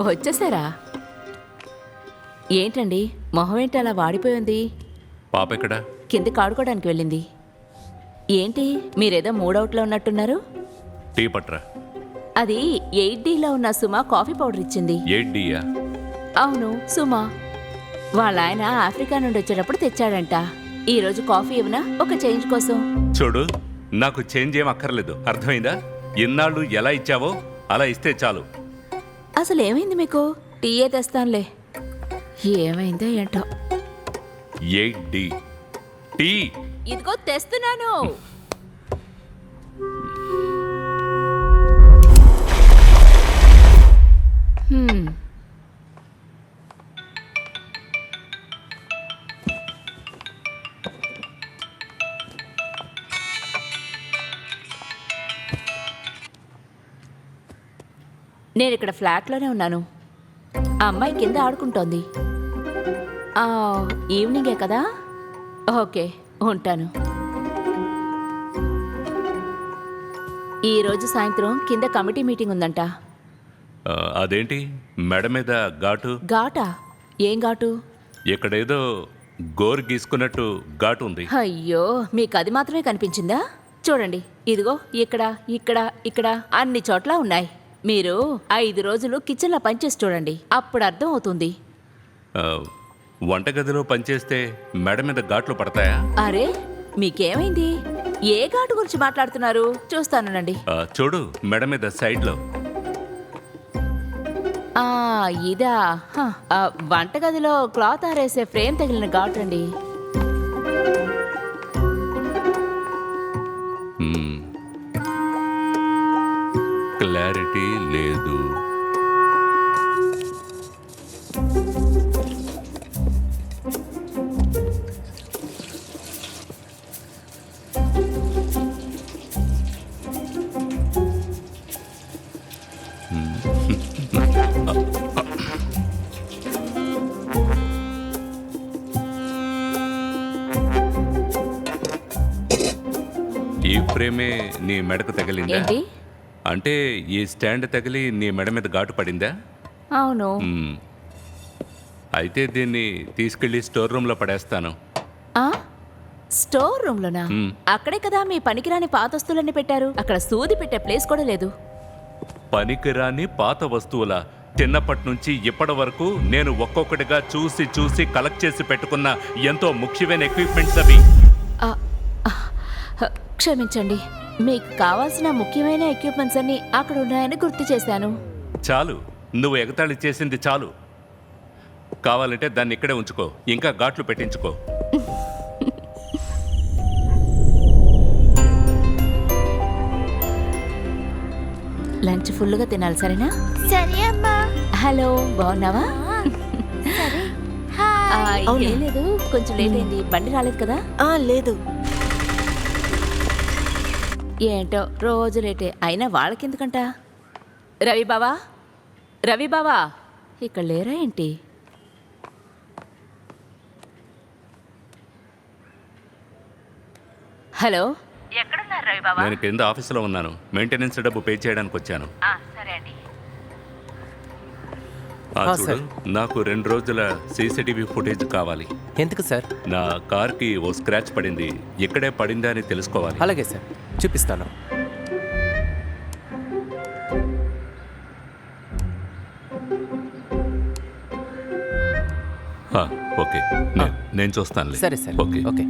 వచ్చేసారా? ఏంటండి మొహం ఏంటి అలా వాడిపోయింది? పాప ఎక్కడా? కిందకి ఆడుకోవడానికి వెళ్ళింది. ఏంటి మీరేదో మూడవుట్లో ఉన్నట్టున్నారు? టీ పట్రా. అది 8Dలో ఉన్న సుమా కాఫీ పౌడర్ ఇచ్చింది. 8Dయా? అవును, సుమా. వాళ్ళ ఆయన ఆఫ్రికా నుండి వచ్చేటప్పుడు తెచ్చాడంట. ఈరోజు కాఫీ ఇవ్వనా ఒక చేంజ్ కోసం? చూడు, నాకు చేంజ్ ఏం అక్కర్లేదు, అర్థమైందా? ఇన్నాళ్ళు ఎలా ఇచ్చావో అలా ఇస్తే చాలు. అసలు ఏమైంది మీకు? టీయే తెస్తానులే. ఏమైందో ఏంటో. 8D tea. ఇదిగో తెస్తున్నాను. నేను ఇక్కడ ఫ్లాట్లోనే ఉన్నాను. ఆ అమ్మాయి కింద ఆడుకుంటోంది. ఈవినింగే కదా? ఓకే, ఉంటాను. ఈరోజు సాయంత్రం కింద కమిటీ మీటింగ్ ఉందంట. అదేంటి మెడ మీద ఘాటు? ఘాటా? ఏం ఘాటు? ఇక్కడేదో గోరు గీసుకున్నట్టు ఘాటు ఉంది. అయ్యో, మీకు అది మాత్రమే కనిపించిందా? చూడండి, ఇదిగో ఇక్కడ ఇక్కడ ఇక్కడ అన్ని చోట్ల ఉన్నాయి. మీరు 5 రోజులు కిచెన్లో పనిచేసి చూడండి, అప్పుడు అర్థం అవుతుంది. వంటగదిలో పనిచేస్తే మెడ మీద ఘాట్లు పడతాయా? అరే, మీకేమైంది? ఏ ఘాటు గురించి మాట్లాడుతున్నారు? చూస్తానండి. చూడు, మెడ మీద సైడ్లో. ఇదా? వంటగదిలో క్లాత్ ఆరేసే ఫ్రేమ్ తగిలిన ఘాటు అండి. క్లారిటీ లేదు. ఈ ఫ్రేమే నీ మెడకు తగిలిందా? ఏంటి అంటే ఈ స్టాండ్ తగిలి నీ మెడ మీద ఘాటు పడిందా? అవును. అయితే దీన్ని తీసుకెళ్లి స్టోర్ రూమ్ లో పడేస్తాను. స్టోర్ రూమ్ లోనా? అక్కడే కదా మీ పనికిరాని పాత వస్తువులన్నీ పెట్టారు. అక్కడ సూది పెట్టే ప్లేస్ కూడా లేదు. పనికిరాని పాత వస్తువుల? చిన్నప్పటి నుంచి ఇప్పటి వరకు నేను ఒక్కొక్కటిగా చూసి చూసి కలెక్ట్ చేసి పెట్టుకున్న ఎంతో ముఖ్యమైన ఎక్విప్మెంట్స్ అవి. క్షమించండి, మీకు కావాల్సిన ముఖ్యమైన ఎక్విప్మెంట్స్ అన్ని అక్కడ ఉన్నాయని గుర్తు చేశాను. చాలు, నువ్వు ఎగతాళి చేసింది చాలు. కావాలంటే దాన్ని ఇక్కడే ఉంచుకో, ఇంకా ఘాట్లు పెట్టించుకో. లంచ్ ఫుల్గా తినాలి, సరేనా? సరే అమ్మా. హలో, బాగున్నావా? ఏం లేదు, కొంచెం లేట్ అయింది. బండి రాలేదు కదా? లేదు. ఏంటో రోజు లేటే. అయినా వాళ్ళకెందుకంట? రవి బావా, రవి బావా, ఇక్కడ లేరా ఏంటి? హలో, ఎక్కడున్నారు రవి బావా? నేను కింద ఆఫీసులో ఉన్నాను. మెయింటెనెన్స్ డబ్బు పే చేయడానికి వచ్చాను. సరే అండి. చూడు, నాకు 2 రోజుల సీసీటీవీ ఫుటేజ్ కావాలి. ఎందుకు సార్? నా కార్కి ఓ స్క్రాచ్ పడింది, ఇక్కడే పడిందా అని తెలుసుకోవాలి. అలాగే సార్, చూపిస్తాను. ఓకే, నేను చూస్తాను. సరే సార్. Okay okay.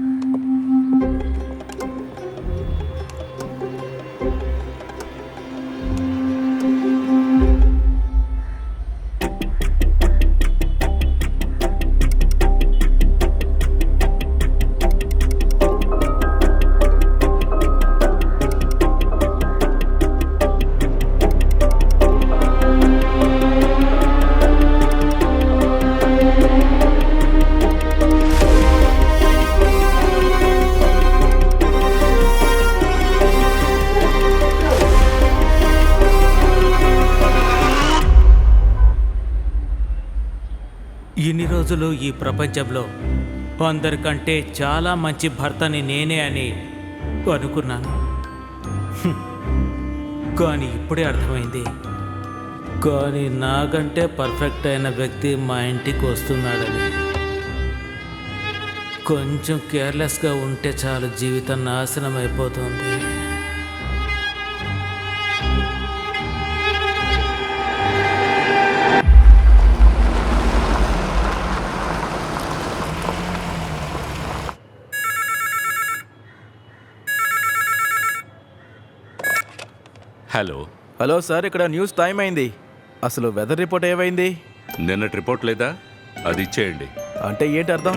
ఇన్ని రోజులు ఈ ప్రపంచంలో అందరికంటే చాలా మంచి భర్తని నేనే అని అనుకున్నాను. కానీ ఇప్పుడే అర్థమైంది, కానీ నాకంటే పర్ఫెక్ట్ అయిన వ్యక్తి మా ఇంటికి వస్తున్నాడని. కొంచెం కేర్లెస్గా ఉంటే చాలు, జీవితం నాశనం అయిపోతుంది. హలో, హలో సార్, ఇక్కడ న్యూస్ టైం అయింది. అసలు వెదర్ రిపోర్ట్ ఏమైంది? నిన్నటి రిపోర్ట్ లేదా? అది ఇచ్చేయండి. అంటే ఏంటి అర్థం?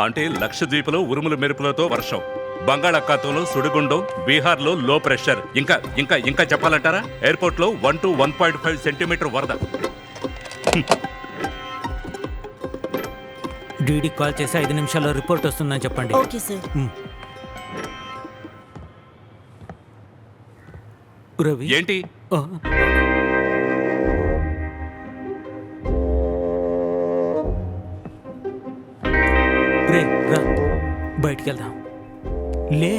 అంటే లక్షద్వీప్లో ఉరుముల మెరుపులతో వర్షం, బంగాళాఖాతంలో సుడిగుండం, బీహార్లో లో ప్రెషర్, ఇంకా ఇంకా ఇంకా చెప్పాలంటారా? ఎయిర్పోర్ట్లో 1 to 1.5 సెంటీమీటర్ వరద. డీడీ కాల్ చేసి 5 నిమిషాల్లో రిపోర్ట్ వస్తుందని చెప్పండి. Okay sir. రవి ఏంటి? ఆ. రే రా, బయటికి వెళ్దాం. లే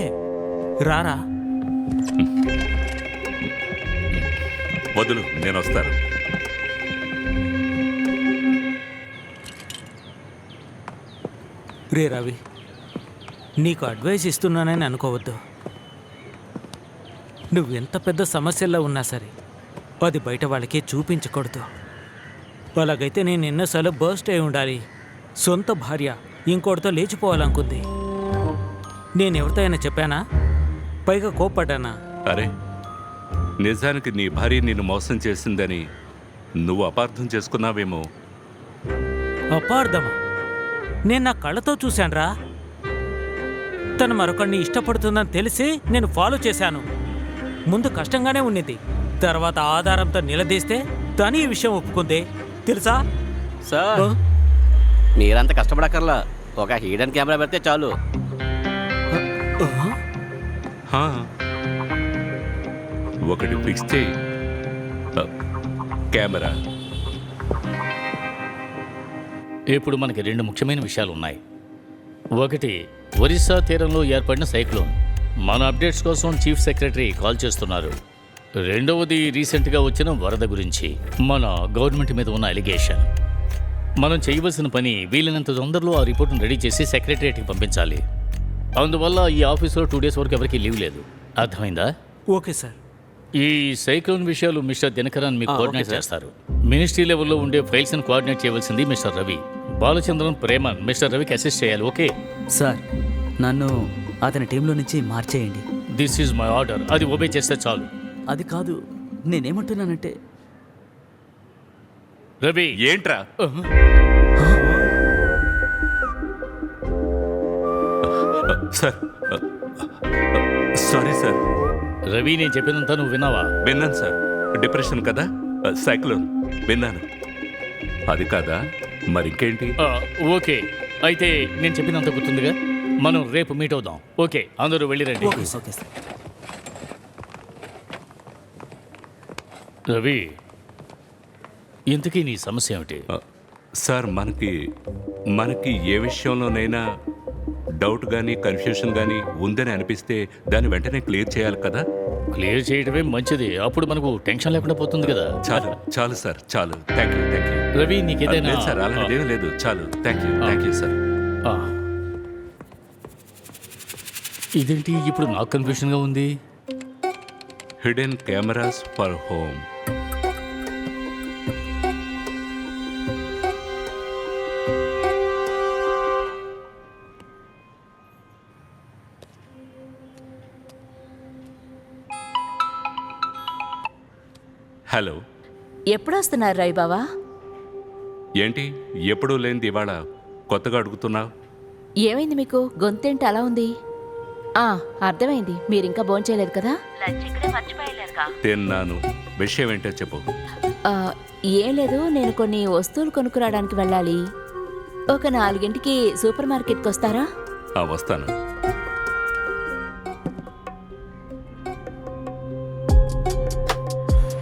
రారా. వదులు, నేను వస్తాను. రే రవి, నీకు అడ్వైస్ ఇస్తున్నానని అనుకోవద్దు. నువ్వు ఎంత పెద్ద సమస్యల్లో ఉన్నా సరే అది బయట వాళ్ళకి చూపించకూడదు. అలాగైతే నేను ఎన్నోసార్లు బర్స్ట్ అయి ఉండాలి. సొంత భార్య ఇంకోటితో లేచిపోవాలనుకుంది. నేను ఎవరితో అయినా చెప్పానా? పైగా కోప్పడ్డానా? అరే, నిజానికి నీ భార్య నిన్ను మోసం చేసిందని నువ్వు అపార్థం చేసుకున్నావేమో. అపార్థమా? నేను నా కళ్ళతో చూశానురా. తను మరొకరిని ఇష్టపడుతుందని తెలిసి నేను ఫాలో చేశాను. ముందు కష్టంగానే ఉన్నది, తర్వాత ఆధారంతో నిలదీస్తే తను ఈ విషయం ఒప్పుకుంది, తెలుసా? సార్, మీరంత కష్టపడక్కర్లా. ఒక హిడెన్ కెమెరా పెడితే చాలు. హా, ఒకటి ఫిక్స్ చేయి. కెమెరా. ఇప్పుడు మనకి 2 ముఖ్యమైన విషయాలు ఉన్నాయి. ఒకటి, ఒరిస్సా తీరంలో ఏర్పడిన సైక్లోన్. మన అప్డేట్స్ కోసం చీఫ్ సెక్రటరీ కాల్ చేస్తున్నారు. రెండవది, రీసెంట్గా వచ్చిన వరద గురించి మన గవర్నమెంట్ మీద ఉన్న అలిగేషన్. మనం చేయవలసిన పని వీలైనంత తొందరలో ఆ రిపోర్ట్ను రెడీ చేసి సెక్రటరియట్కి పంపించాలి. అందువల్ల ఈ ఆఫీస్లో 2 days వరకు ఎవరికీ లీవ్ లేదు. అర్థమైందా? Okay sir. ఈ సైక్లోన్ విషయాలు మిస్టర్ దినకరన్ మీకు కోఆర్డినేట్ చేస్తారు. మినిస్ట్రీ లెవెల్లో ఉండే ఫైల్స్ని కోఆర్డినేట్ చేయవలసింది మిస్టర్ రవి. బాలచంద్రన్, ప్రేమన్ మిస్టర్ రవికి అసిస్ట్ చేయాలి. ఓకే సార్, నన్ను అతని టీంలో నుంచి మార్చేయండి. This is my order. అది ఒబే చేస్తే చాలు. అది కాదు, నేనేమంటున్నానంటే రవి. ఏంట్రా? Sir, sorry sir. రవి, నేను చెప్పినంత నువ్వు విన్నావా? విన్నాను సార్. డిప్రెషన్ కదా, సైక్లోన్ విన్నాను. అది కాదా మరింకేంటి? ఓకే, అయితే నేను చెప్పినంత గుర్తుందిగా. మనం రేపు మీట్ అవుదాం. ఓకే, అందరూ వెళ్ళిరండి. Okay sir. రవి, ఇంతకీ నీ సమస్య ఏమిటి? సార్, మనకి ఏ విషయంలోనైనా డౌట్ కానీ కన్ఫ్యూషన్ కానీ ఉందని అనిపిస్తే దాన్ని వెంటనే క్లియర్ చేయాలి కదా. క్లియర్ చేయడమే మంచిది. అప్పుడు మనకు టెన్షన్ లేకుండా పోతుంది కదా. చాలు చాలు సార్, చాలు. Thank you, thank you. Ravi, నీకేదైనా? లేదు సార్, అలాంటిదేమీ లేదు. చాలు. Thank you sir. ఇదేంటి ఇప్పుడు నాకు కన్ఫ్యూషన్గా ఉంది? Hidden cameras for home. Hello, ఎప్పుడొస్తున్నారు రాయ్ బావా? ఏంటి ఎప్పుడూ లేనిది ఇవాళ కొత్తగా అడుగుతున్నావు? ఏమైంది మీకు? గొంతేంటి అలా ఉంది? అర్థమైంది, మీరింకా భోంచేయలేదు కదా. తిన్నాను. విషయం ఏంటో చెప్పు. ఏం లేదు, నేను కొన్ని వస్తువులు కొనుక్కురావడానికి వెళ్ళాలి. ఒక 4 సూపర్ మార్కెట్కి వస్తారా? వస్తాను.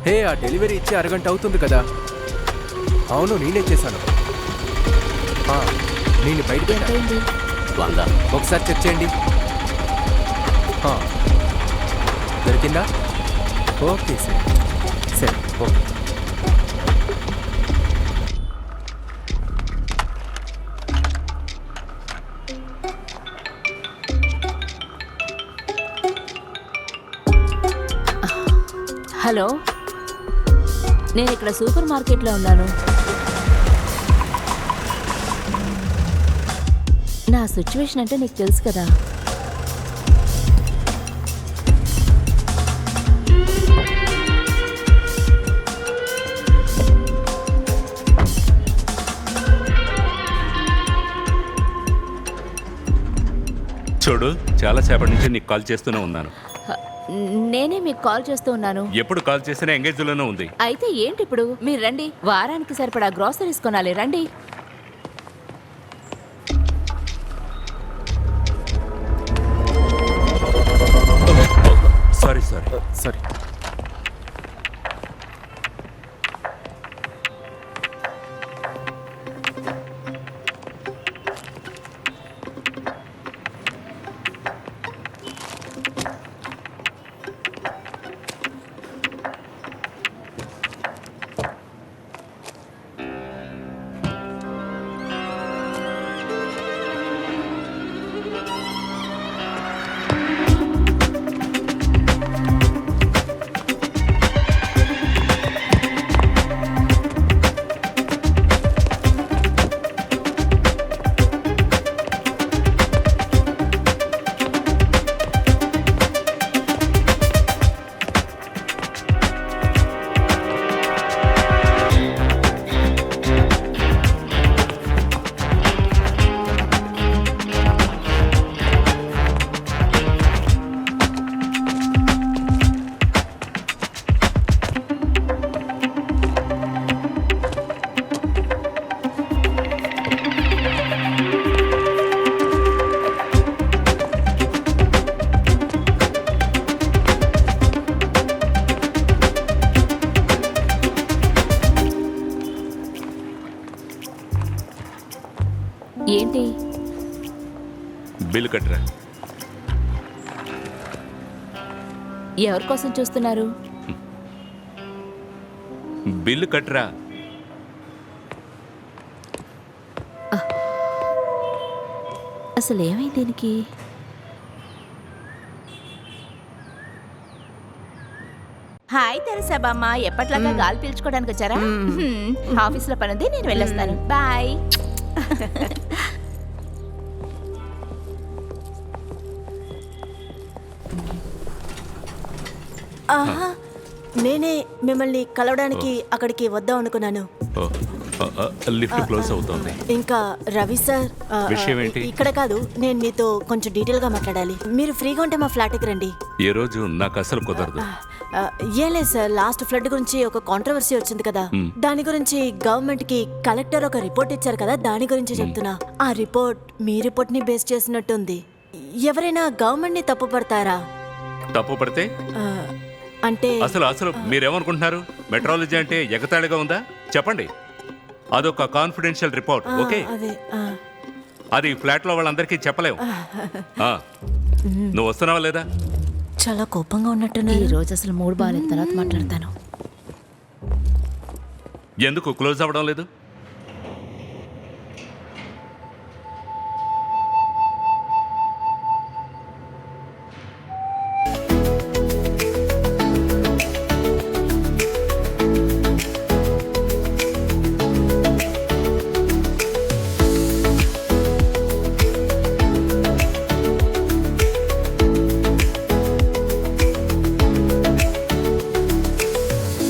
హే, ఆ డెలివరీ ఇచ్చి అరగంట అవుతుంది కదా. అవును, నేనే చేశాను. నేను బయటకు ఎంతైంది? 100. ఒకసారి చెక్ చేయండి. దొరికిందా? Okay sir. సరే, ఓకే. హలో, నేను ఇక్కడ సూపర్ మార్కెట్లో ఉన్నాను. నా సిచ్యువేషన్ అంటే నీకు తెలుసు కదా. చూడు, చాలా సేపటి నుంచి నీకు కాల్ చేస్తూనే ఉన్నాను. నేనే మీకు కాల్ చేస్తూ ఉన్నాను. ఎప్పుడు కాల్ చేసినా ఎంగేజ్లోనే ఉంది. అయితే ఏంటి ఇప్పుడు? మీరు రండి, వారానికి సరిపడా గ్రాసరీస్ కొనాలి, రండి. సారీ. సారీ. ఏంటి? బిల్లు కట్టరా. ఎవరి కోసం చూస్తున్నారు? బిల్లు కట్టరా. అసలు ఏమైంది దీనికి? హాయ్ తెరసా బామ్మ, ఎప్పట్లాగా గాలి పీల్చుకోవడానికి వచ్చారా? ఆఫీస్లో పని ఉంది, నేను వెళ్ళొస్తాను. బాయ్. ఆహా, నేనే మిమ్మల్ని కలవడానికి అక్కడికి వద్దాం అనుకున్నాను. లిఫ్ట్ క్లోజ్ అవుతుంది. ఇంకా రవి సార్ విషయం ఏంటి? ఇక్కడ కాదు, నేను మీతో కొంచెం డీటెయిల్ గా మాట్లాడాలి. మీరు ఫ్రీగా ఉంటే మా ఫ్లాట్కి రండి. ఏ రోజు నాకు అసలు కుదరదు. ఏం లేదు సార్, లాస్ట్ ఫ్లడ్ గురించి ఒక కాంట్రవర్సీ వచ్చింది కదా, దాని గురించి గవర్నమెంట్ కి కలెక్టర్ ఒక రిపోర్ట్ ఇచ్చారు కదా, దాని గురించి చెప్తున్నా. ఆ రిపోర్ట్ మీ రిపోర్ట్ ని బేస్ చేసినట్టుంది. ఎవరైనా గవర్నమెంట్ ని తప్పు పడతారా? తప్పు పడితే అంటే అసలు మీరేమనుకుంటున్నారు? మెట్రాలజీ అంటే ఎగతాళిగా ఉందా? చెప్పండి. అదొక కాన్ఫిడెన్షియల్ రిపోర్ట్. ఓకే, అదే అది ఫ్లాట్ లో వాళ్ళందరికీ చెప్పలేము. నువ్వు వస్తున్నావా లేదా? చాలా కోపంగా ఉన్నట్టున్నా. ఈ రోజు అసలు మూడు బాగాలేదు, తర్వాత మాట్లాడతాను. ఎందుకు క్లోజ్ అవ్వడం లేదు?